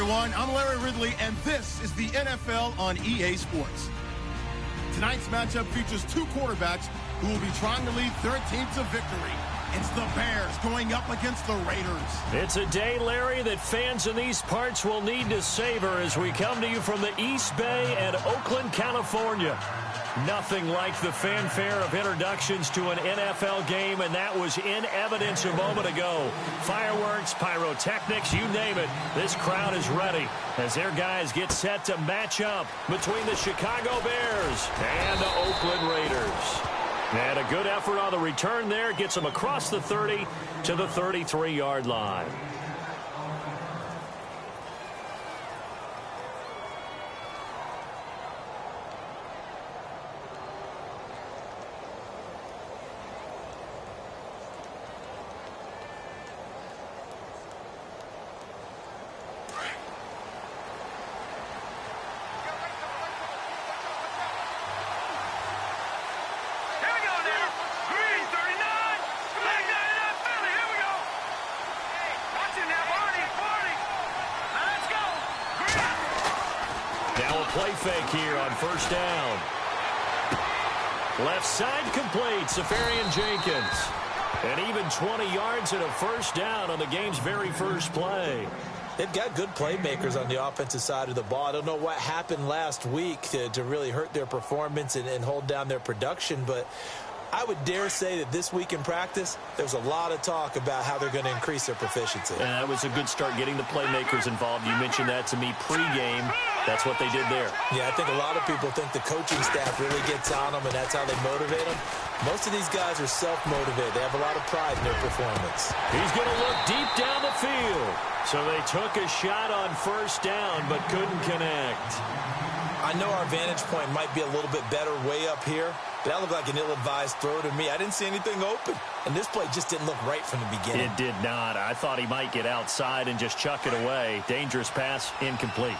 everyone. I'm Larry Ridley, and this is the NFL on EA Sports. Tonight's matchup features two quarterbacks who will be trying to lead their team to victory. It's the Bears going up against the Raiders. It's a day, Larry, that fans in these parts will need to savor as we come to you from the East Bay and Oakland, California. Nothing like the fanfare of introductions to an NFL game, and that was in evidence a moment ago. Fireworks, pyrotechnics, you name it. This crowd is ready as their guys get set to match up between the Chicago Bears and the Oakland Raiders. And a good effort on the return there gets them across the 30 to the 33-yard line. Play fake here on first down. Left side complete, Safarian Jenkins. And even 20 yards and a first down on the game's very first play. They've got good playmakers on the offensive side of the ball. I don't know what happened last week to really hurt their performance and hold down their production, but I would dare say that this week in practice, there's a lot of talk about how they're going to increase their proficiency. That was a good start getting the playmakers involved. You mentioned that to me pregame. That's what they did there. Yeah, I think a lot of people think the coaching staff really gets on them, and that's how they motivate them. Most of these guys are self-motivated. They have a lot of pride in their performance. He's going to look deep down the field. So they took a shot on first down, but couldn't connect. I know our vantage point might be a little bit better way up here, but that looked like an ill-advised throw to me. I didn't see anything open, and this play just didn't look right from the beginning. It did not. I thought he might get outside and just chuck it away. Dangerous pass, incomplete.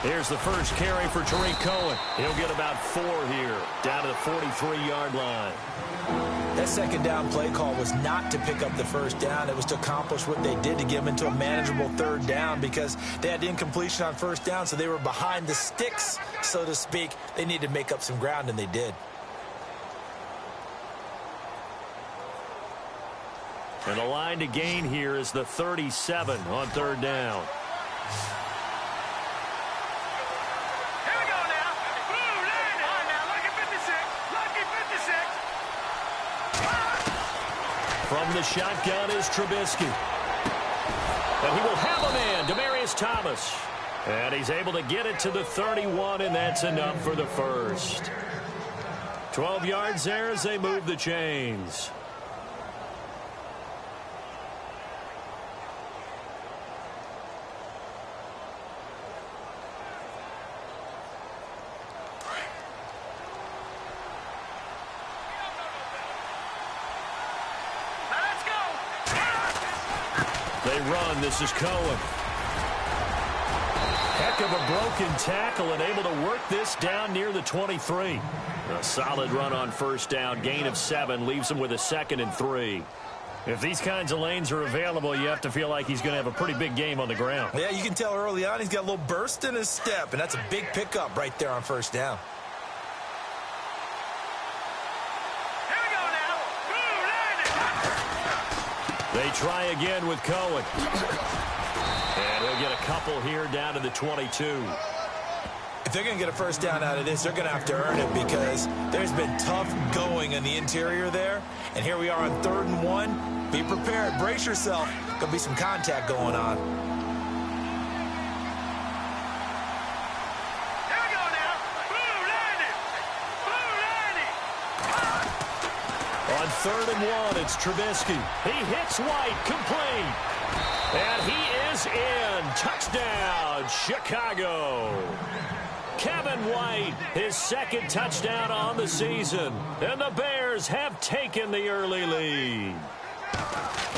Here's the first carry for Tariq Cohen. He'll get about 4 here, down to the 43-yard line. That second down play call was not to pick up the first down. It was to accomplish what they did to get them into a manageable third down because they had incompletion on first down, so they were behind the sticks, so to speak. They needed to make up some ground, and they did. And the line to gain here is the 37 on third down. From the shotgun is Trubisky. And he will have a man, Demaryius Thomas. And he's able to get it to the 31, and that's enough for the first. 12 yards there as they move the chains. They run. This is Cohen. Heck of a broken tackle and able to work this down near the 23. A solid run on first down. Gain of 7 leaves him with a 2nd and 3. If these kinds of lanes are available, you have to feel like he's going to have a pretty big game on the ground. Yeah, you can tell early on he's got a little burst in his step, and that's a big pickup right there on first down. They try again with Cohen. And he'll get a couple here down to the 22. If they're going to get a first down out of this, they're going to have to earn it because there's been tough going in the interior there. And here we are on 3rd and 1. Be prepared. Brace yourself. Going to be some contact going on. On 3rd and 1, it's Trubisky. He hits White, complete. And he is in. Touchdown, Chicago. Kevin White, his 2nd touchdown on the season. And the Bears have taken the early lead.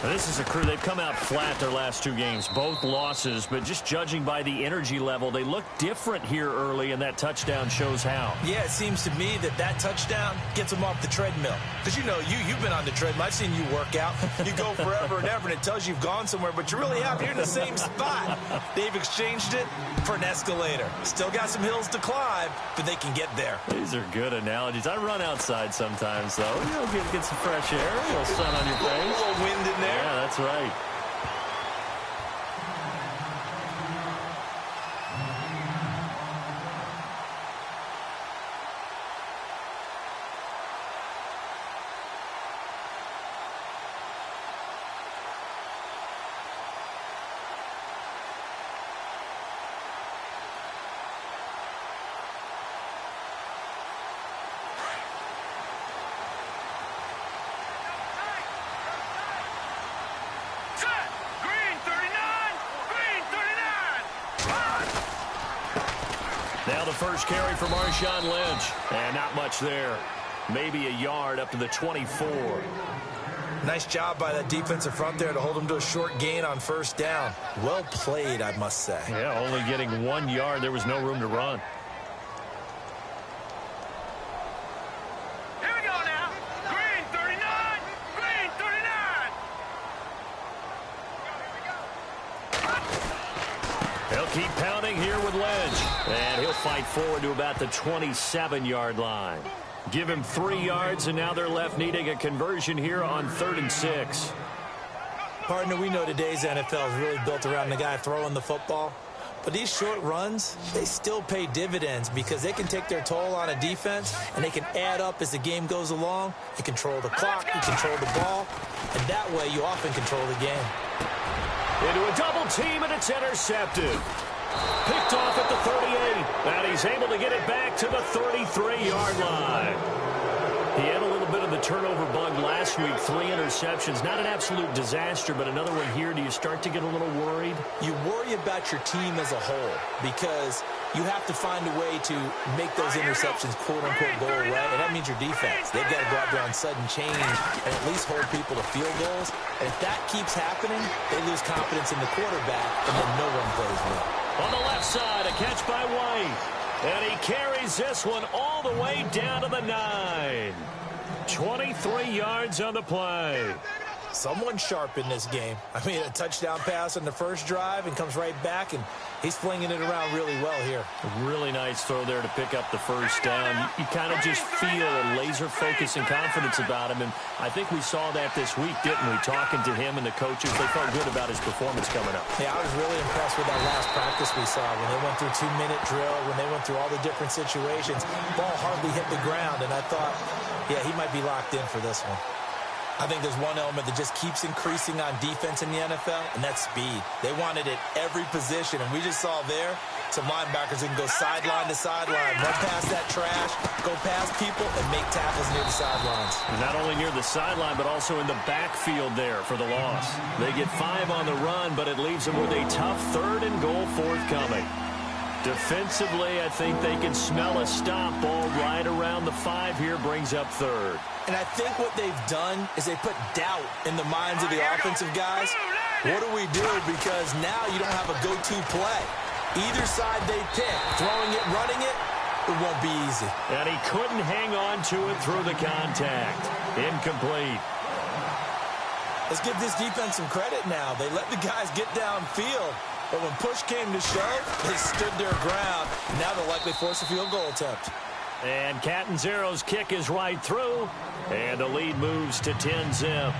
This is a crew. They've come out flat their last two games, both losses, but just judging by the energy level, they look different here early, and that touchdown shows how. Yeah, it seems to me that touchdown gets them off the treadmill. Because, you've been on the treadmill. I've seen you work out. You go forever and ever, and it tells you you've gone somewhere, but you really have. You're in the same spot. They've exchanged it for an escalator. Still got some hills to climb, but they can get there. These are good analogies. I run outside sometimes, though. Get some fresh air, a little sun on your face. A little wind in there. Yeah, that's right. Now the first carry for Marshawn Lynch. And not much there. Maybe a yard up to the 24. Nice job by that defensive front there to hold him to a short gain on first down. Well played, I must say. Yeah, only getting 1 yard. There was no room to run. Here we go now. Green 39. Green 39. They'll keep pounding here with Lynch. And he'll fight forward to about the 27-yard line. Give him 3 yards, and now they're left needing a conversion here on 3rd and 6. Partner, we know today's NFL is really built around the guy throwing the football. But these short runs, they still pay dividends because they can take their toll on a defense, and they can add up as the game goes along. You control the clock, you control the ball, and that way you often control the game. Into a double team, and it's intercepted. Picked off at the 38, and he's able to get it back to the 33-yard line. He had a little bit of the turnover bug last week, 3 interceptions. Not an absolute disaster, but another one here. Do you start to get a little worried? You worry about your team as a whole because you have to find a way to make those interceptions, quote-unquote, go away, and that means your defense. They've got to go out there on sudden change and at least hold people to field goals. And if that keeps happening, they lose confidence in the quarterback, and then no one plays well. On the left side, a catch by White. And he carries this one all the way down to the 9. 23 yards on the play. Someone sharp in this game. I mean, a touchdown pass on the first drive and comes right back, and he's flinging it around really well here. Really nice throw there to pick up the first down. You kind of just feel a laser focus and confidence about him, and I think we saw that this week, didn't we? Talking to him and the coaches, they felt good about his performance coming up. Yeah, I was really impressed with that last practice we saw when they went through 2-minute drill, when they went through all the different situations. Ball hardly hit the ground, and I thought, yeah, he might be locked in for this one. I think there's one element that just keeps increasing on defense in the NFL, and that's speed. They want it at every position, and we just saw there some linebackers that can go sideline to sideline, run past that trash, go past people, and make tackles near the sidelines. Not only near the sideline, but also in the backfield there for the loss. They get 5 on the run, but it leaves them with a tough 3rd and goal forthcoming. Defensively, I think they can smell a stop. Ball right around the 5 here, brings up 3rd. And I think what they've done is they put doubt in the minds of the offensive guys. What do we do? Because now you don't have a go-to play. Either side they pick, throwing it, running it, it won't be easy. And he couldn't hang on to it through the contact. Incomplete. Let's give this defense some credit now. They let the guys get downfield. But when push came to shove, they stood their ground. Now they'll likely force a field goal attempt. And Catanzaro's kick is right through. And the lead moves to 10-zip.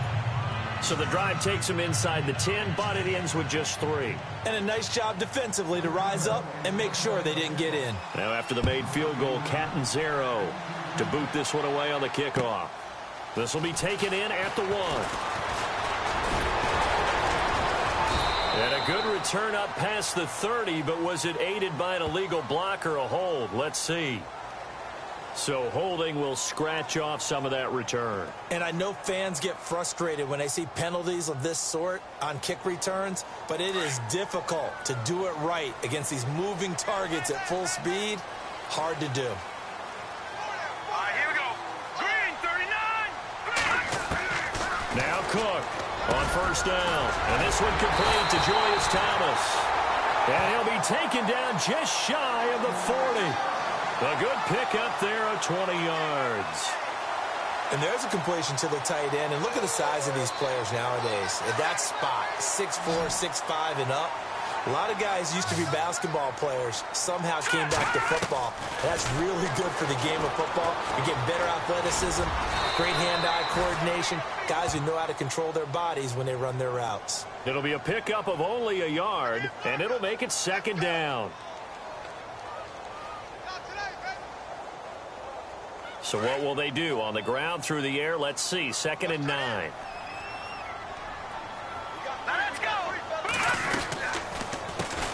So the drive takes them inside the 10, but it ends with just 3. And a nice job defensively to rise up and make sure they didn't get in. Now after the made field goal, Catanzaro to boot this one away on the kickoff. This will be taken in at the 1. And a good return up past the 30, but was it aided by an illegal block or a hold? Let's see. So holding will scratch off some of that return. And I know fans get frustrated when they see penalties of this sort on kick returns, but it is difficult to do it right against these moving targets at full speed. Hard to do. All right, here we go. Green 39. Green. Now Cook. on first down. And this one complete to Julius Thomas. And he'll be taken down just shy of the 40. A good pickup there of 20 yards. And there's a completion to the tight end. And look at the size of these players nowadays. At that spot, 6'4", 6'5", and up. A lot of guys used to be basketball players, somehow came back to football. That's really good for the game of football. You're getting better athleticism, great hand-eye coordination, guys who know how to control their bodies when they run their routes. It'll be a pickup of only a yard, and it'll make it second down. So what will they do? On the ground, through the air, let's see. 2nd and 9. Let's go.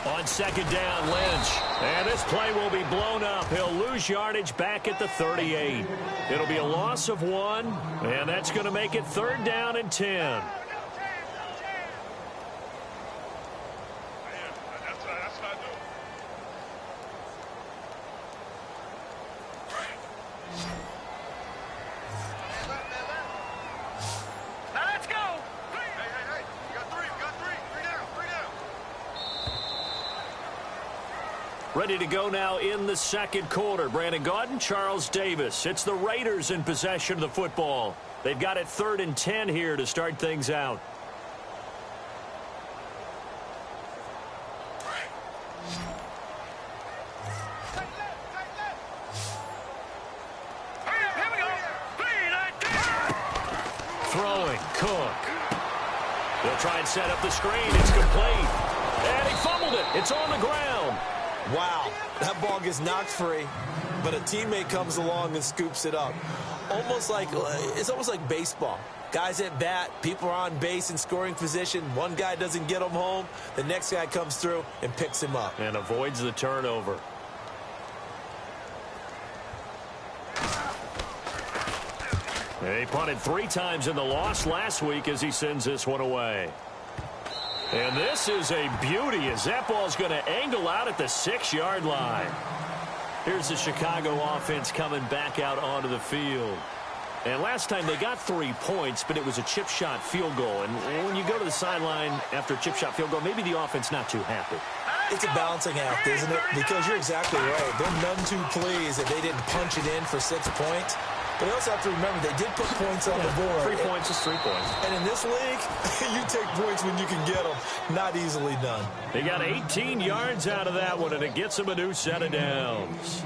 On 2nd down, Lynch. And this play will be blown up. He'll lose yardage back at the 38. It'll be a loss of 1, and that's going to make it 3rd down and 10. Ready to go now in the second quarter. Brandon Gaudin, Charles Davis. It's the Raiders in possession of the football. They've got it 3rd and 10 here to start things out. Throwing, Cook. They'll try and set up the screen. It's complete. And he fumbled it. It's on the ground. Wow, that ball gets knocked free, but a teammate comes along and scoops it up. It's almost like baseball. Guys at bat, people are on base in scoring position. One guy doesn't get him home. The next guy comes through and picks him up. And avoids the turnover. He punted 3 times in the loss last week as he sends this one away. And this is a beauty as that ball's going to angle out at the 6-yard line. Here's the Chicago offense coming back out onto the field. And last time they got 3 points, but it was a chip shot field goal. And when you go to the sideline after a chip shot field goal, maybe the offense not too happy. It's a balancing act, isn't it? Because you're exactly right. They're none too pleased that they didn't punch it in for 6 points. But you also have to remember they did put points on the board. 3 points is 3 points. And in this league, you take points when you can get them. Not easily done. They got 18 yards out of that one, and it gets them a new set of downs.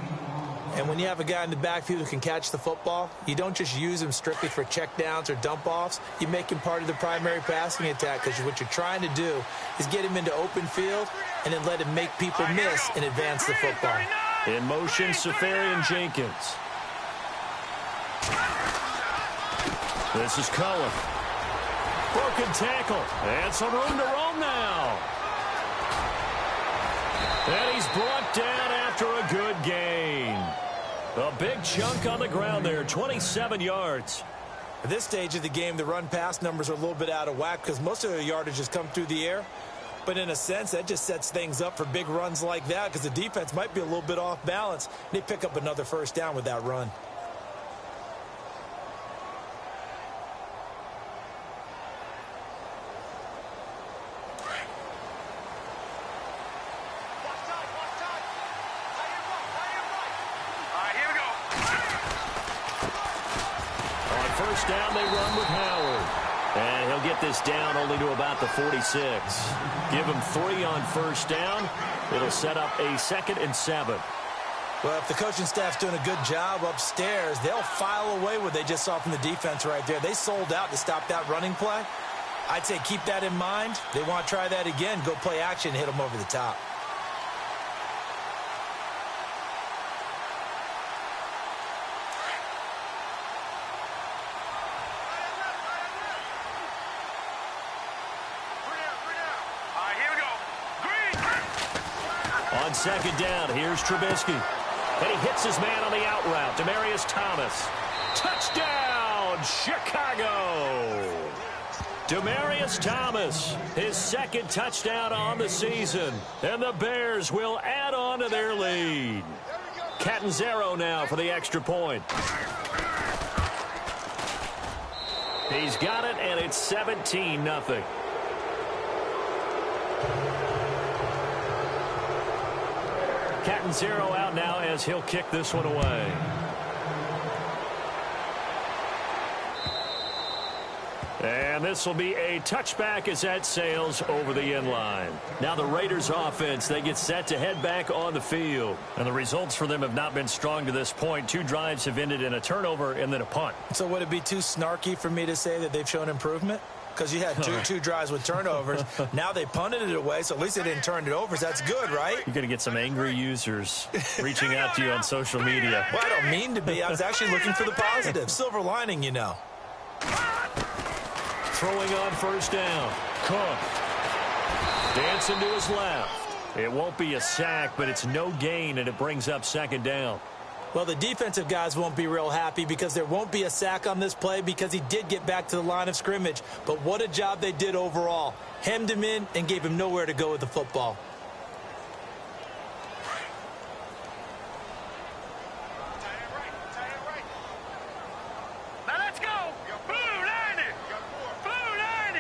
And when you have a guy in the backfield who can catch the football, you don't just use him strictly for checkdowns or dump-offs. You make him part of the primary passing attack because what you're trying to do is get him into open field and then let him make people miss and advance the football. In motion, Safarian Jenkins. This is Cullen. Broken tackle. And some room to roam now. And he's brought down after a good gain. A big chunk on the ground there, 27 yards. At this stage of the game, the run-pass numbers are a little bit out of whack because most of the yardage has come through the air. But in a sense, that just sets things up for big runs like that because the defense might be a little bit off balance. They pick up another first down with that run. Down they run with Howard. And he'll get this down only to about the 46. Give him 3 on first down. It'll set up a 2nd and 7. Well, if the coaching staff's doing a good job upstairs, they'll file away what they just saw from the defense right there. They sold out to stop that running play. I'd say keep that in mind. They want to try that again. Go play action, hit them over the top. On 2nd down, here's Trubisky. And he hits his man on the out route, Demaryius Thomas. Touchdown, Chicago! Demaryius Thomas, his 2nd touchdown on the season. And the Bears will add on to their lead. Catanzaro now for the extra point. He's got it, and it's 17-0. Cat and zero out now as he'll kick this one away. And this will be a touchback as that sails over the end line. Now the Raiders offense, they get set to head back on the field. And the results for them have not been strong to this point. 2 drives have ended in a turnover and then a punt. So would it be too snarky for me to say that they've shown improvement? Because you had two drives with turnovers. Now they punted it away, so at least they didn't turn it over. So that's good, right? You're going to get some angry users reaching out to you on social media. Well, I don't mean to be. I was actually looking for the positive. Silver lining, you know. Throwing on first down. Cook. Dancing to his left. It won't be a sack, but it's no gain, and it brings up second down. Well, the defensive guys won't be real happy because there won't be a sack on this play because he did get back to the line of scrimmage. But what a job they did overall. Hemmed him in and gave him nowhere to go with the football. Now let's go. Blue 90. Blue 90.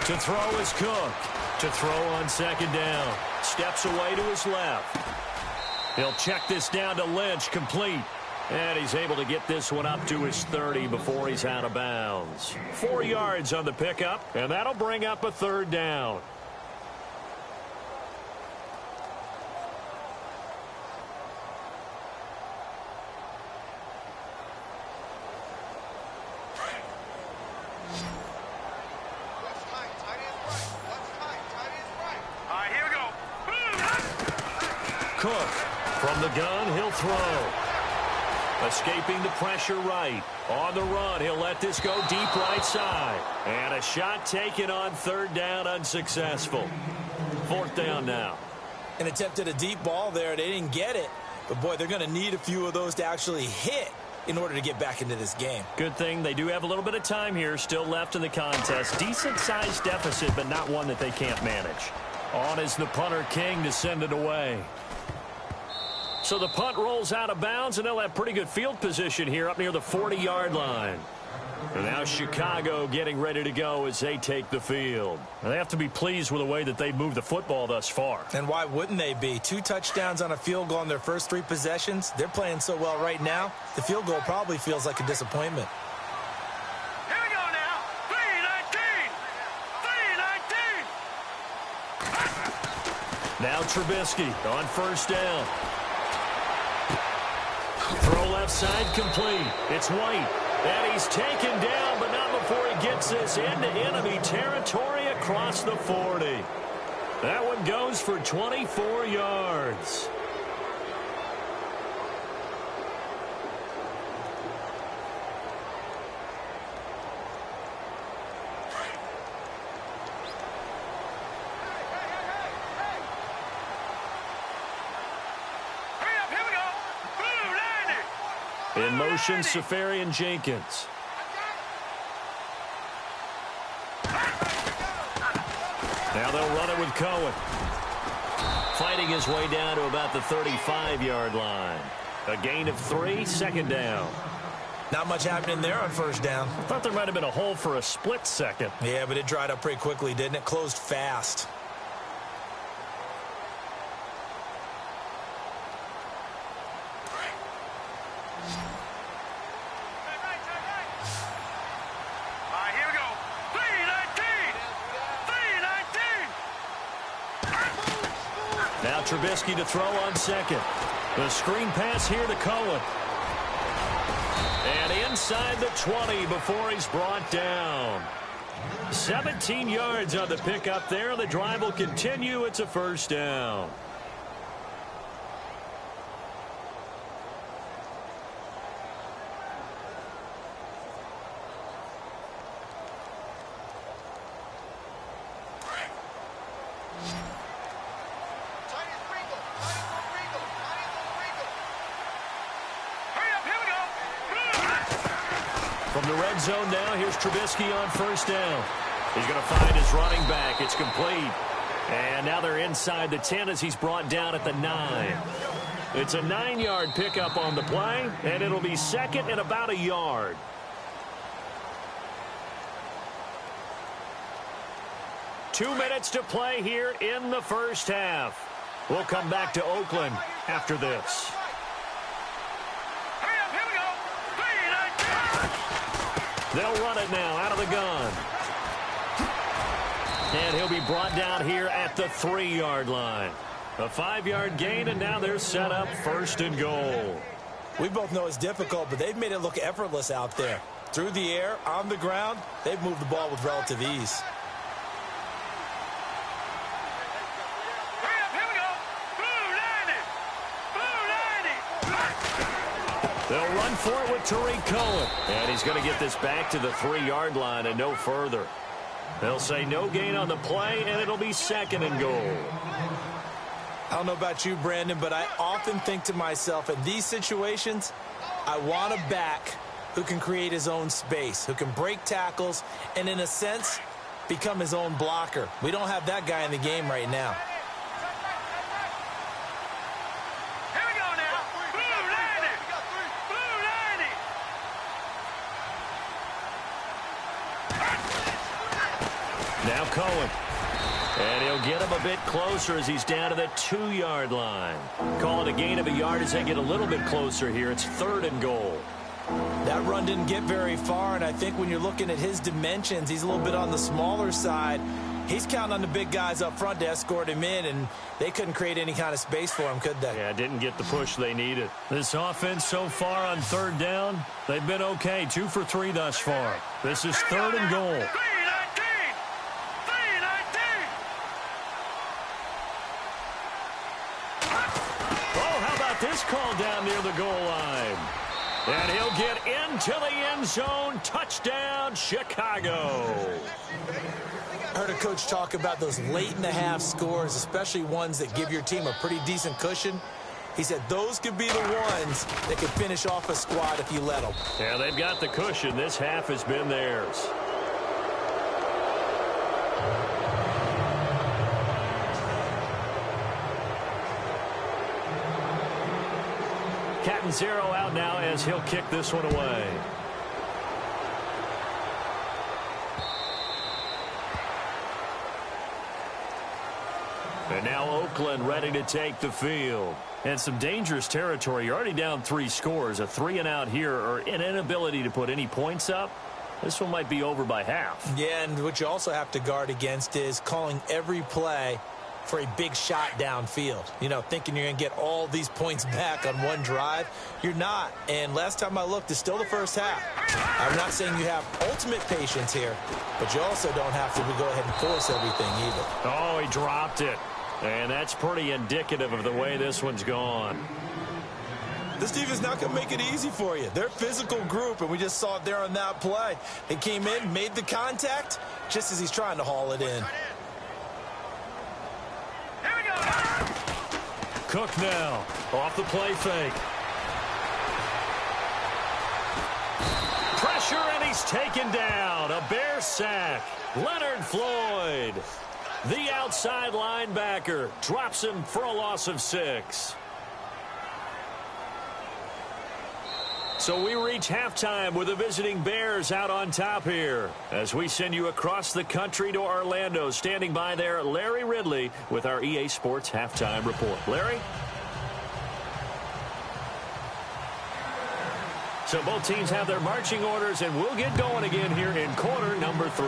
To throw is Cook. To throw on second down. Steps away to his left. He'll check this down to Lynch, complete. And he's able to get this one up to his 30 before he's out of bounds. 4 yards on the pickup, and that'll bring up a third down. Cook from the gun, he'll throw. Escaping the pressure right. On the run, he'll let this go deep right side. And a shot taken on third down, unsuccessful. Fourth down now. An attempt at a deep ball there. They didn't get it. But, boy, they're going to need a few of those to actually hit in order to get back into this game. Good thing they do have a little bit of time here still left in the contest. Decent-sized deficit, but not one that they can't manage. On is the punter, King, to send it away. So the punt rolls out of bounds, and they'll have pretty good field position here up near the 40-yard line. And now Chicago getting ready to go as they take the field. And they have to be pleased with the way that they've moved the football thus far. And why wouldn't they be? 2 touchdowns on a field goal in their first 3 possessions. They're playing so well right now, the field goal probably feels like a disappointment. Here we go now. 3-19. Now Trubisky on first down. Throw left side complete. It's White. And he's taken down, but not before he gets this into enemy territory across the 40. That one goes for 24 yards. In motion, Safarian Jenkins. Now they'll run it with Cohen. Fighting his way down to about the 35-yard line. A gain of 3, second down. Not much happening there on first down. I thought there might have been a hole for a split second. Yeah, but it dried up pretty quickly, didn't it? Closed fast. Now Trubisky to throw on second. The screen pass here to Cohen. And inside the 20 before he's brought down. 17 yards on the pickup there. The drive will continue. It's a first down. From the red zone now, here's Trubisky on first down. He's going to find his running back. It's complete. And now they're inside the 10 as he's brought down at the 9. It's a 9-yard pickup on the play, and it'll be second and about a yard. Two minutes to play here in the first half. We'll come back to Oakland after this. Hurry up, here we go. 3, 9, 10. They'll run it now out of the gun. And he'll be brought down here at the 3-yard line. A 5-yard gain, and now they're set up first and goal. We both know it's difficult, but they've made it look effortless out there. Through the air, on the ground, they've moved the ball with relative ease. Hurry up, here we go. Blue 90. Blue 90. They'll run for it with Tariq Cohen. And he's going to get this back to the 3-yard line and no further. They'll say no gain on the play, and it'll be second and goal. I don't know about you, Brandon, but I often think to myself, in these situations, I want a back who can create his own space, who can break tackles, and in a sense, become his own blocker. We don't have that guy in the game right now. Here we go now. Blue 90. Blue 90. Now Cohen. And he'll get him a bit closer as he's down to the 2-yard line. Call it a gain of a yard as they get a little bit closer here. It's third and goal. That run didn't get very far, and I think when you're looking at his dimensions, he's a little bit on the smaller side. He's counting on the big guys up front to escort him in, and they couldn't create any kind of space for him, could they? Yeah, didn't get the push they needed. This offense so far on third down, they've been okay. 2 for 3 thus far. This is third and goal. 3, 19. 3, 19. This call down near the goal line. And he'll get into the end zone. Touchdown, Chicago. I heard a coach talk about those late-in-the-half scores, especially ones that give your team a pretty decent cushion. He said those could be the ones that could finish off a squad if you let them. Yeah, they've got the cushion. This half has been theirs. Captain Zero out now as he'll kick this one away. And now Oakland ready to take the field. And some dangerous territory. You're already down 3 scores. A 3-and-out here, or an inability to put any points up. This one might be over by half. Yeah, and what you also have to guard against is calling every play for a big shot downfield. You know, thinking you're going to get all these points back on one drive. You're not. And last time I looked, it's still the first half. I'm not saying you have ultimate patience here, but you also don't have to go ahead and force everything either. Oh, he dropped it. And that's pretty indicative of the way this one's gone. This defense not going to make it easy for you. They're a physical group, and we just saw it there on that play. They came in, made the contact, just as he's trying to haul it in. Here we go. Cook now, off the play fake. Pressure, and he's taken down. A Bear sack. Leonard Floyd, the outside linebacker, drops him for a loss of 6. So we reach halftime with the visiting Bears out on top here. As we send you across the country to Orlando, standing by there, Larry Ridley with our EA Sports Halftime Report. Larry? So both teams have their marching orders, and we'll get going again here in quarter number 3.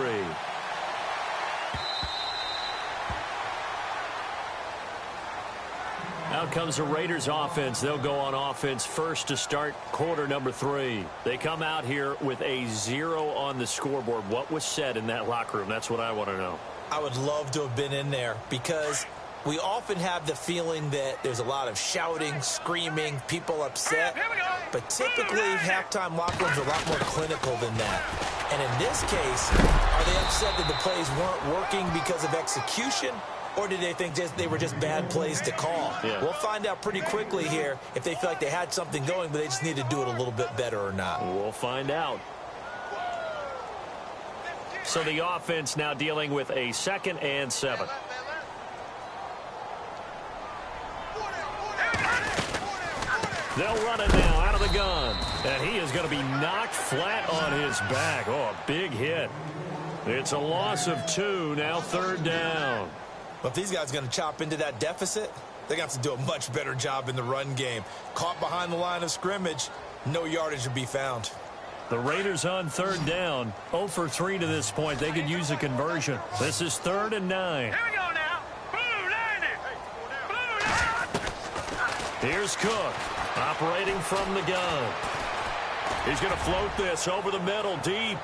Out comes the Raiders offense. They'll go on offense first to start quarter number 3. They come out here with a 0 on the scoreboard. What was said in that locker room? That's what I want to know. I would love to have been in there because we often have the feeling that there's a lot of shouting, screaming, people upset. But typically, halftime locker rooms are a lot more clinical than that. And in this case, are they upset that the plays weren't working because of execution? Or did they think they were just bad plays to call? Yeah. We'll find out pretty quickly here if they feel like they had something going, but they just need to do it a little bit better or not. We'll find out. So the offense now dealing with a 2nd and 7. They'll run it now out of the gun. And he is going to be knocked flat on his back. Oh, a big hit. It's a loss of 2, now 3rd down. Well, if these guys are going to chop into that deficit, they're going to have to do a much better job in the run game. Caught behind the line of scrimmage, no yardage to be found. The Raiders on 3rd down, 0 for 3 to this point. They could use a conversion. This is 3rd and 9. Here we go now. Blue line it. Blue line. Here's Cook, operating from the gun. He's going to float this over the middle, deep.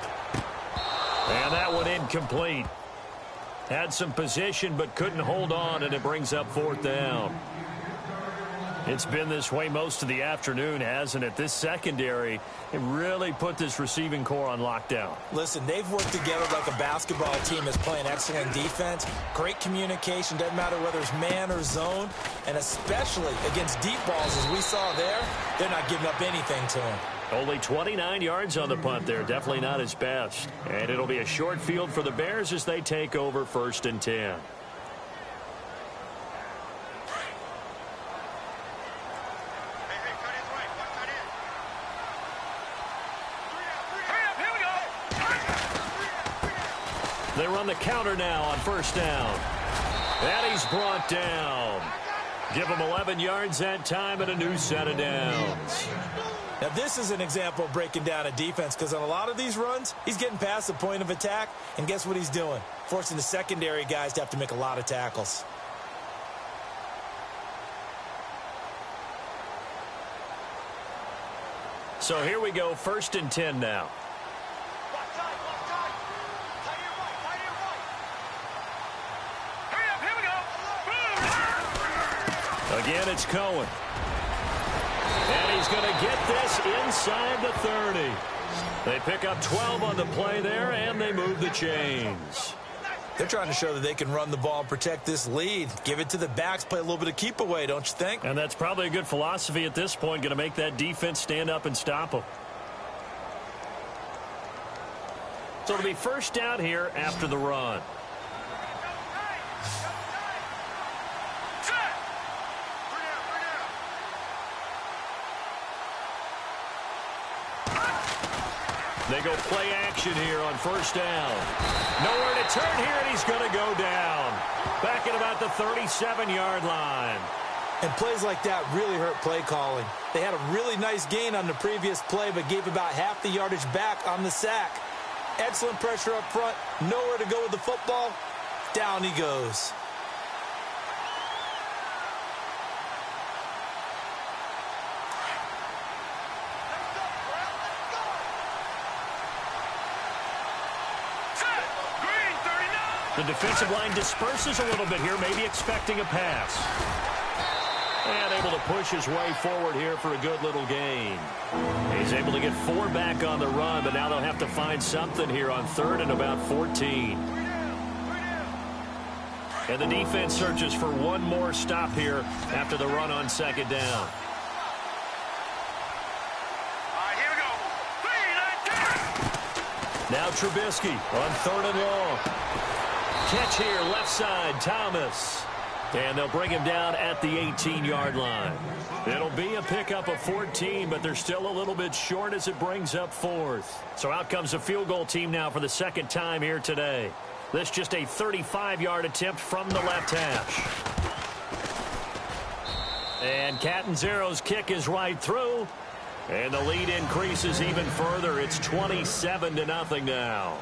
And that one incomplete. Had some position but couldn't hold on, and it brings up 4th down. It's been this way most of the afternoon, hasn't it? This secondary, it really put this receiving core on lockdown. Listen, they've worked together like a basketball team that's playing excellent defense. Great communication, doesn't matter whether it's man or zone. And especially against deep balls, as we saw there, they're not giving up anything to them. Only 29 yards on the punt there. Definitely not his best. And it'll be a short field for the Bears as they take over 1st and 10. They run the counter now on 1st down. And he's brought down. Give him 11 yards that time and a new set of downs. Now, this is an example of breaking down a defense, because on a lot of these runs, he's getting past the point of attack, and guess what he's doing? Forcing the secondary guys to have to make a lot of tackles. So here we go, 1st and 10 now. Again, it's Cohen. And he's going to get this inside the 30. They pick up 12 on the play there, and they move the chains. They're trying to show that they can run the ball and protect this lead. Give it to the backs, play a little bit of keep away, don't you think? And that's probably a good philosophy at this point, going to make that defense stand up and stop them. So it'll be 1st down here after the run. They go play action here on 1st down. Nowhere to turn here, and he's going to go down. Back at about the 37-yard line. And plays like that really hurt play calling. They had a really nice gain on the previous play, but gave about half the yardage back on the sack. Excellent pressure up front. Nowhere to go with the football. Down he goes. The defensive line disperses a little bit here, maybe expecting a pass. And able to push his way forward here for a good little gain. He's able to get 4 back on the run, but now they'll have to find something here on 3rd and about 14. And the defense searches for one more stop here after the run on 2nd down. Now Trubisky on 3rd and long. Catch here, left side, Thomas. And they'll bring him down at the 18-yard line. It'll be a pickup of 14, but they're still a little bit short as it brings up 4th. So out comes a field goal team now for the 2nd time here today. This just a 35-yard attempt from the left hash. And Catanzaro's kick is right through. And the lead increases even further. It's 27-0 now.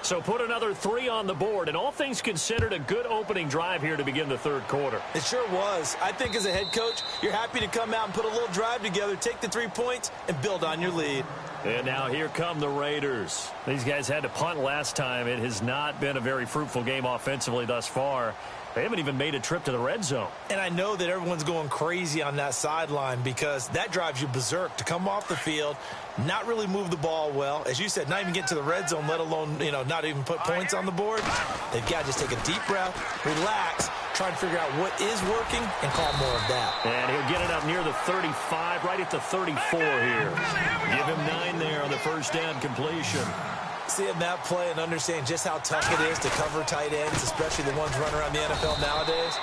So put another 3 on the board, and all things considered, a good opening drive here to begin the 3rd quarter. It sure was. I think as a head coach, you're happy to come out and put a little drive together, take the 3 points, and build on your lead. And now here come the Raiders. These guys had to punt last time. It has not been a very fruitful game offensively thus far. They haven't even made a trip to the red zone. And I know that everyone's going crazy on that sideline because that drives you berserk to come off the field, not really move the ball well. As you said, not even get to the red zone, let alone, not even put points on the board. They've got to just take a deep breath, relax, try and figure out what is working and call more of that. And he'll get it up near the 35, right at the 34 here. Give him 9 there on the first down completion. Seeing that play and understanding just how tough it is to cover tight ends, especially the ones running around the NFL nowadays,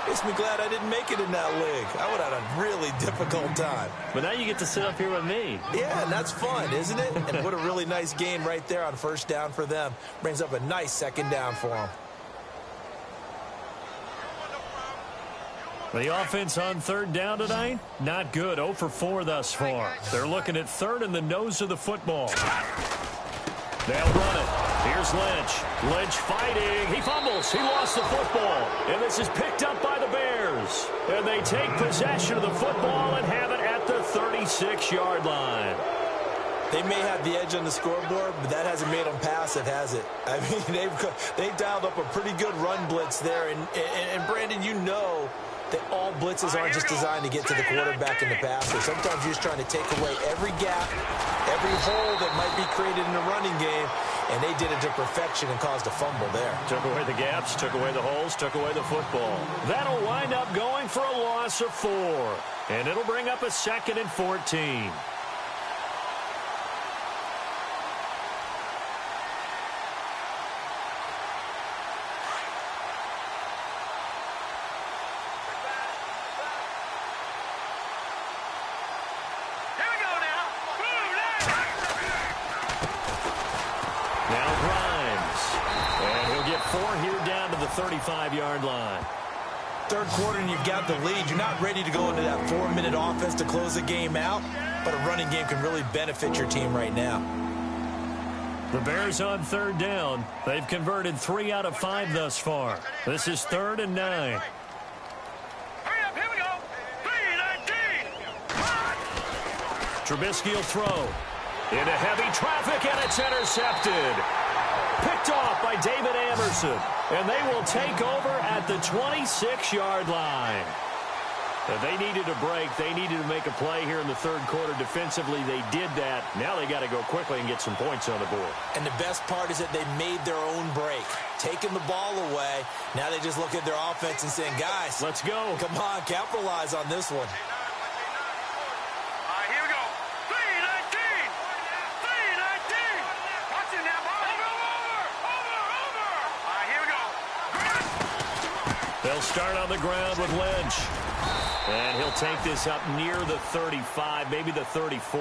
Makes me glad I didn't make it in that league. I would have had a really difficult time. But now you get to sit up here with me. Yeah, and that's fun, isn't it? And what a really nice gain right there on first down for them. Brings up a nice second down for them. The offense on third down tonight, not good. 0 for 4 thus far. They're looking at third in the nose of the football. They'll run it. Here's Lynch. Lynch fighting. He fumbles. He lost the football. And this is picked up by the Bears. And they take possession of the football and have it at the 36-yard line. They may have the edge on the scoreboard, but that hasn't made them passive, has it? I mean, they've dialed up a pretty good run blitz there. And Brandon, you know that all blitzes aren't just designed to get to the quarterback and the passer. Sometimes you're just trying to take away every gap, every hole that might be created in the running game, and they did it to perfection and caused a fumble there. Took away the gaps, took away the holes, took away the football. That'll wind up going for a loss of 4, and it'll bring up a 2nd and 14. Now Grimes. And he'll get 4 here down to the 35-yard line. Third quarter and you've got the lead. You're not ready to go into that 4-minute offense to close the game out, but a running game can really benefit your team right now. The Bears on third down. They've converted 3 out of 5 thus far. This is 3rd and 9. Hurry up, here we go. 3-19. Trubisky will throw. Into heavy traffic, and it's intercepted. Picked off by David Anderson. And they will take over at the 26-yard line. If they needed a break, they needed to make a play here in the third quarter. Defensively, they did that. Now they got to go quickly and get some points on the board. And the best part is that they made their own break. Taking the ball away. Now they just look at their offense and saying, guys, let's go. Come on, capitalize on this one. They'll start on the ground with Lynch. And he'll take this up near the 35, maybe the 34.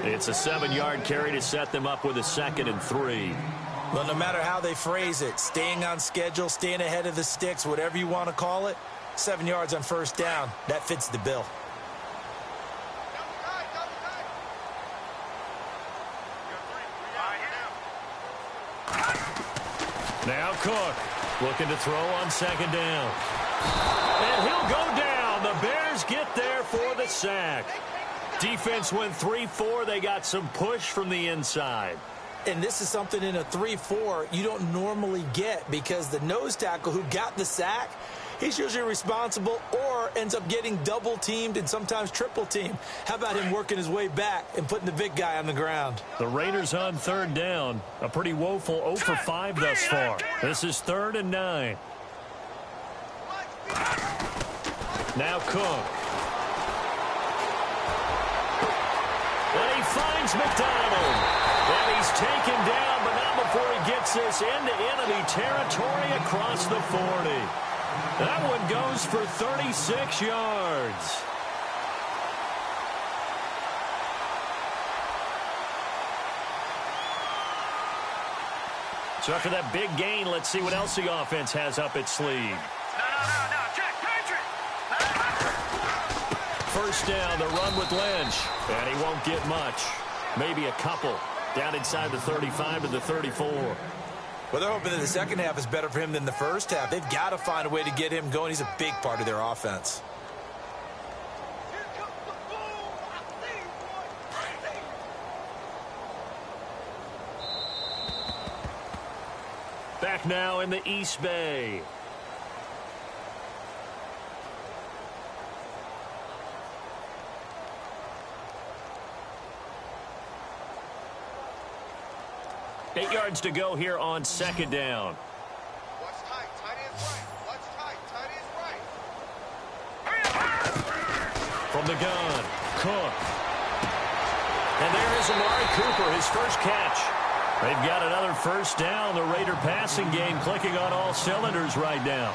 It's a 7-yard carry to set them up with a 2nd and 3. Well, no matter how they phrase it, staying on schedule, staying ahead of the sticks, whatever you want to call it, 7 yards on first down, that fits the bill. Now Cook. Looking to throw on 2nd down. And he'll go down. The Bears get there for the sack. Defense went 3-4. They got some push from the inside. And this is something in a 3-4 you don't normally get because the nose tackle who got the sack, he's usually responsible or ends up getting double-teamed and sometimes triple-teamed. How about him working his way back and putting the big guy on the ground? The Raiders on third down. A pretty woeful 0 for 5 thus far. This is 3rd and 9. Now Cook. And he finds McDonald. And he's taken down, but not before he gets this into enemy territory across the 40. That one goes for 36 yards. So after that big gain, let's see what else the offense has up its sleeve. No, check, Patrick. First down, the run with Lynch. And he won't get much. Maybe a couple. Down inside the 35 to the 34. Well, they're hoping that the second half is better for him than the first half. They've got to find a way to get him going. He's a big part of their offense. Back now in the East Bay. Eight yards to go here on 2nd down. Watch tight. Tight is right. Watch tight. Tight is right. From the gun, Cook. And there is Amari Cooper, his first catch. They've got another first down. The Raider passing game clicking on all cylinders right now.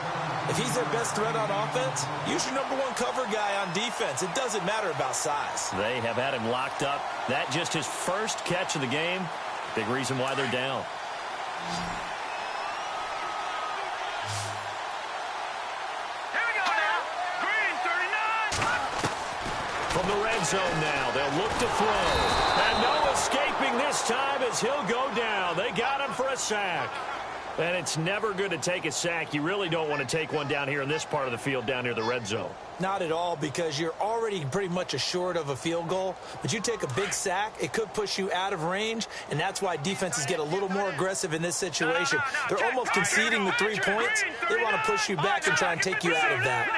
If he's their best threat on offense, use your number one cover guy on defense. It doesn't matter about size. They have had him locked up. That just his first catch of the game. Big reason why they're down. Here we go now. Green 39. From the red zone now, they'll look to throw. And no escaping this time as he'll go down. They got him for a sack. And it's never good to take a sack. You really don't want to take one down here in this part of the field down near the red zone. Not at all, because you're already pretty much assured of a field goal. But you take a big sack, it could push you out of range, and that's why defenses get a little more aggressive in this situation. They're almost conceding the 3 points. They want to push you back and try and take you out of that.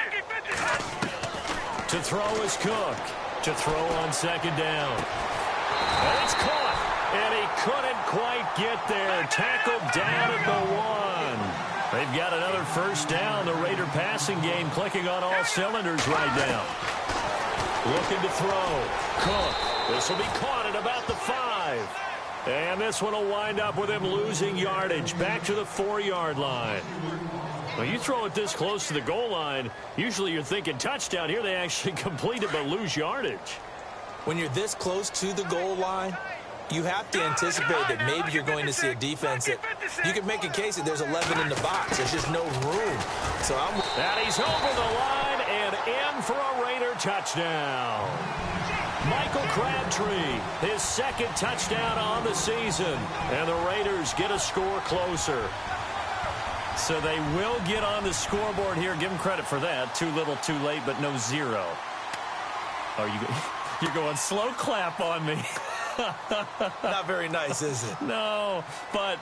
To throw is Cook. To throw on second down. And it's caught. And he couldn't quite get there. Tackled down at the 1. They've got another first down. The Raider passing game clicking on all cylinders right now. Looking to throw. Cook. This will be caught at about the 5. And this one will wind up with him losing yardage. Back to the 4-yard line. Well, you throw it this close to the goal line, usually you're thinking touchdown. Here they actually complete it but lose yardage. When you're this close to the goal line, you have to anticipate that maybe you're going to see a defense that you can make a case that there's 11 in the box. There's just no room. So and he's over the line and in for a Raider touchdown. Michael Crabtree, his second touchdown on the season. And the Raiders get a score closer. So they will get on the scoreboard here. Give them credit for that. Too little, too late, but no 0. Oh, you're going slow clap on me. not very nice, is it? No, but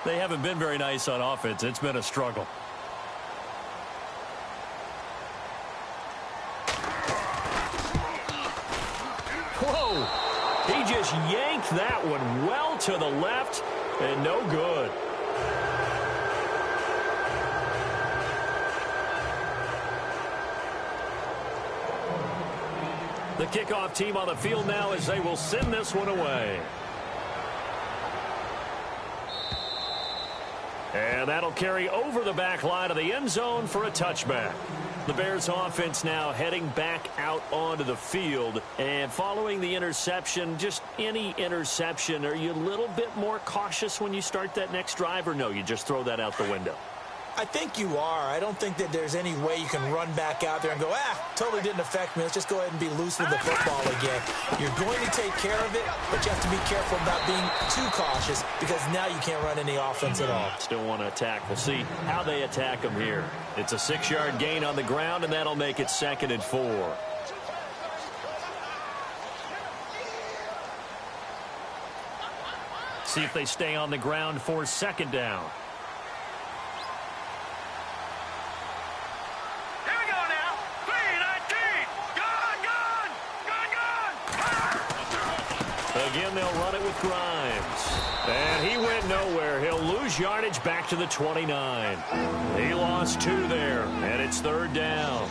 they haven't been very nice on offense. It's been a struggle. Whoa! He just yanked that one well to the left and no good. The kickoff team on the field now as they will send this one away. And that'll carry over the back line of the end zone for a touchback. The Bears offense now heading back out onto the field. And following the interception, just any interception, are you a little bit more cautious when you start that next drive, or no, you just throw that out the window? I think you are. I don't think that there's any way you can run back out there and go, totally didn't affect me. Let's just go ahead and be loose with the football again. You're going to take care of it, but you have to be careful about being too cautious because now you can't run any offense at all. Still want to attack. We'll see how they attack them here. It's a 6-yard gain on the ground, and that'll make it 2nd and 4. See if they stay on the ground for 2nd down. Again, they'll run it with Grimes. And he went nowhere. He'll lose yardage back to the 29. He lost 2 there, and it's 3rd down.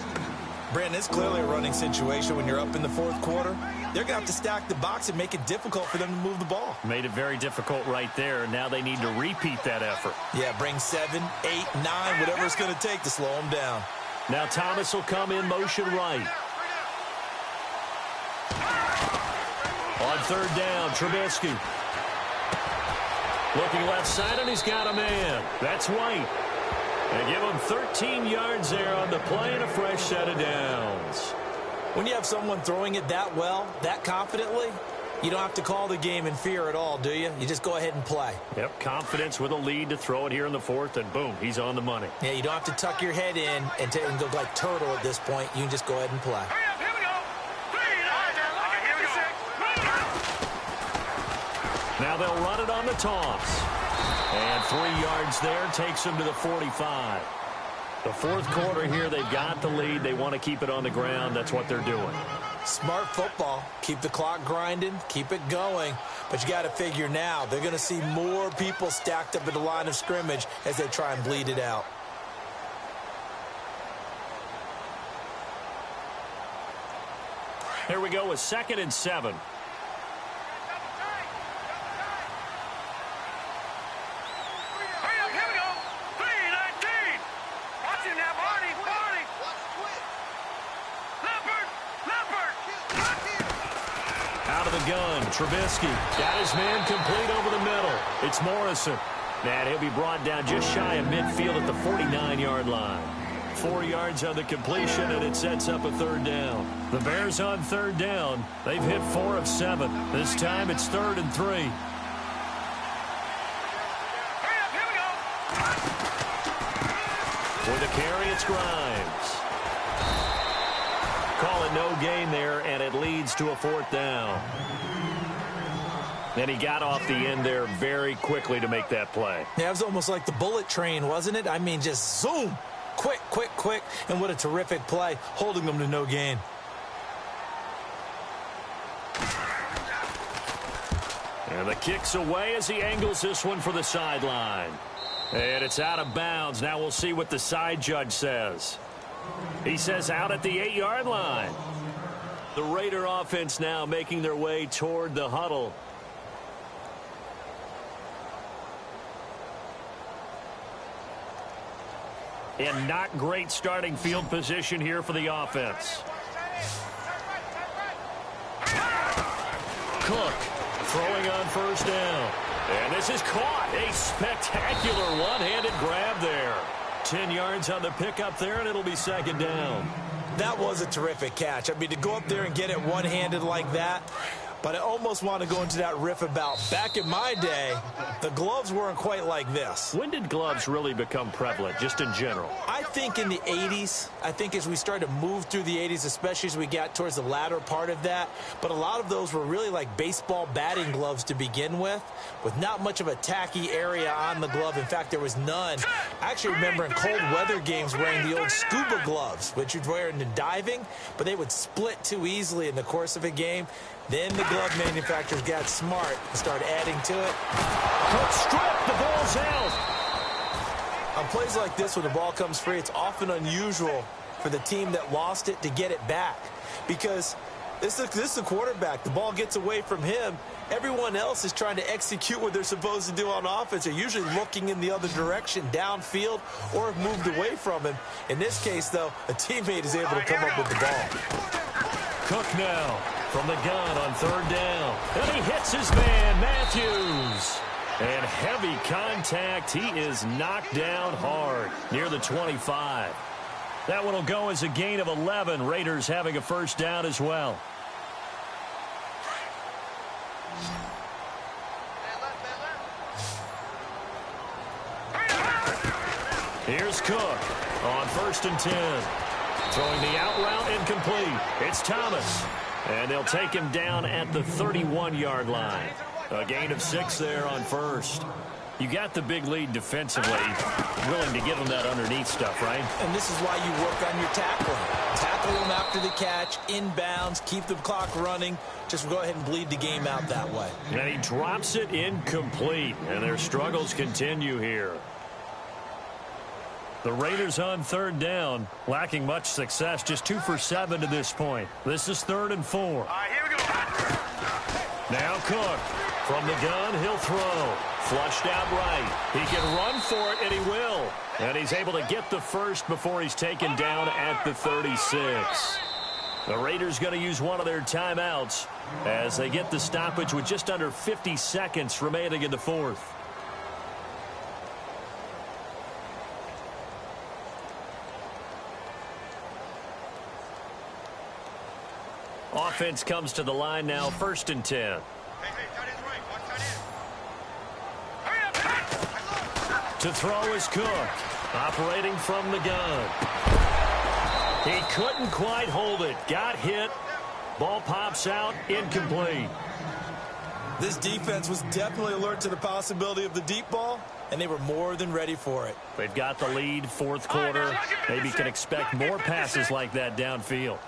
Brandon, it's clearly a running situation when you're up in the 4th quarter. They're going to have to stack the box and make it difficult for them to move the ball. Made it very difficult right there. Now they need to repeat that effort. Yeah, bring 7, 8, 9, whatever it's going to take to slow them down. Now Thomas will come in motion right. On 3rd down, Trubisky. Looking left side, and he's got a man. That's White. They give him 13 yards there on the play and a fresh set of downs. When you have someone throwing it that well, that confidently, you don't have to call the game in fear at all, do you? You just go ahead and play. Yep, confidence with a lead to throw it here in the 4th, and boom, he's on the money. Yeah, you don't have to tuck your head in and go like turtle at this point. You can just go ahead and play. Now they'll run it on the toss. And 3 yards there takes them to the 45. The 4th quarter here, they've got the lead. They want to keep it on the ground. That's what they're doing. Smart football. Keep the clock grinding. Keep it going. But you got to figure now, they're going to see more people stacked up at the line of scrimmage as they try and bleed it out. Here we go with 2nd and 7. Here we go. 3-19. Watch him now, Barney. out of the gun. Trubisky got his man complete over the middle. It's Morrison. And he'll be brought down just shy of midfield at the 49-yard line. 4 yards on the completion, and it sets up a third down. The Bears on third down. They've hit 4 of 7. This time it's 3rd and 3. Here we go. For the carry, it's Grimes. Call it no gain there, and it leads to a 4th down. And he got off the end there very quickly to make that play. Yeah, it was almost like the bullet train, wasn't it? I mean, just zoom. Quick, quick, quick. And what a terrific play, holding them to no gain. And the kick's away as he angles this one for the sideline. And it's out of bounds. Now we'll see what the side judge says. He says out at the 8-yard line. The Raider offense now making their way toward the huddle. And not great starting field position here for the offense. Cook throwing on first down. And this is caught. A spectacular one-handed grab there. 10 yards on the pickup there, and it'll be 2nd down. That was a terrific catch. I mean, to go up there and get it one-handed like that. But I almost want to go into that riff about back in my day, the gloves weren't quite like this. When did gloves really become prevalent, just in general? I think in the 80s. I think as we started to move through the 80s, especially as we got towards the latter part of that. But a lot of those were really like baseball batting gloves to begin with not much of a tacky area on the glove. In fact, there was none. I actually remember in cold weather games wearing the old scuba gloves, which you'd wear in the diving, but they would split too easily in the course of a game. Then the glove manufacturers got smart and started adding to it. Cook strip, the ball's out. On plays like this, when the ball comes free, it's often unusual for the team that lost it to get it back. Because this is the quarterback. The ball gets away from him. Everyone else is trying to execute what they're supposed to do on offense. They're usually looking in the other direction, downfield, or have moved away from him. In this case, though, a teammate is able to come up with the ball. Cook now from the gun on 3rd down. And he hits his man, Matthews. And heavy contact. He is knocked down hard near the 25. That one will go as a gain of 11. Raiders having a 1st down as well. Here's Cook on 1st and 10. Throwing the out route incomplete. It's Thomas. And they'll take him down at the 31-yard line. A gain of 6 there on 1st. You got the big lead defensively. Willing to give them that underneath stuff, right? And this is why you work on your tackling. Tackle them after the catch, inbounds, keep the clock running. Just go ahead and bleed the game out that way. And he drops it incomplete. And their struggles continue here. The Raiders on 3rd down, lacking much success, just 2 for 7 to this point. This is 3rd and 4. All right, here we go. Now Cook from the gun, he'll throw. Flushed out right. He can run for it, and he will. And he's able to get the first before he's taken down at the 36. The Raiders going to use one of their timeouts as they get the stoppage with just under 50 seconds remaining in the 4th. Offense comes to the line now, 1st and 10. Hey, tight end's right. Watch tight end. To throw is Cook, operating from the gun. He couldn't quite hold it. Got hit. Ball pops out, incomplete. This defense was definitely alert to the possibility of the deep ball, and they were more than ready for it. They've got the lead, 4th quarter. Maybe can expect more passes like that downfield.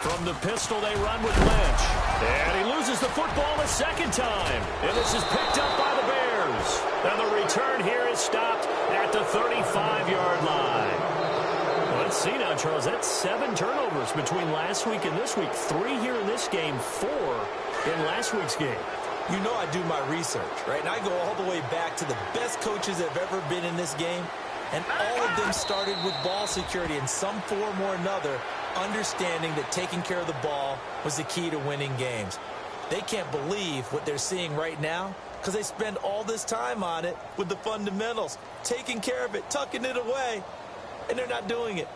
From the pistol, they run with Lynch. And he loses the football a 2nd time. And this is picked up by the Bears. And the return here is stopped at the 35-yard line. Let's see now, Charles. That's 7 turnovers between last week and this week. 3 here in this game, 4 in last week's game. You know I do my research, right? And I go all the way back to the best coaches that have ever been in this game. And all of them started with ball security in some form or another, understanding that taking care of the ball was the key to winning games. They can't believe what they're seeing right now because they spend all this time on it with the fundamentals, taking care of it, tucking it away, and they're not doing it.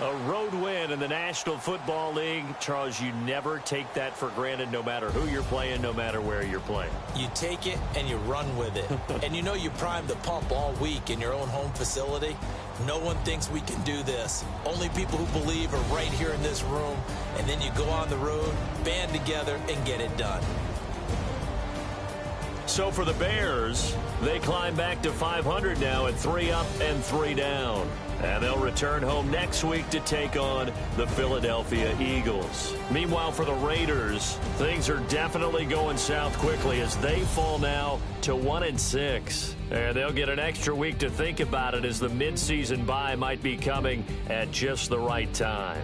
A road win in the National Football League. Charles, you never take that for granted, no matter who you're playing, no matter where you're playing. You take it and you run with it. And you know you primed the pump all week in your own home facility. No one thinks we can do this. Only people who believe are right here in this room. And then you go on the road, band together, and get it done. So for the Bears, they climb back to 500 now at 3 up and 3 down. And they'll return home next week to take on the Philadelphia Eagles. Meanwhile, for the Raiders, things are definitely going south quickly as they fall now to 1-6. And they'll get an extra week to think about it as the midseason bye might be coming at just the right time.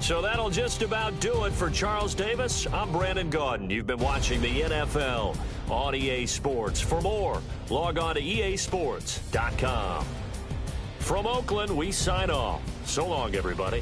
So that'll just about do it for Charles Davis. I'm Brandon Gaudin. You've been watching the NFL on EA Sports. For more, log on to easports.com. From Oakland, we sign off. So long, everybody.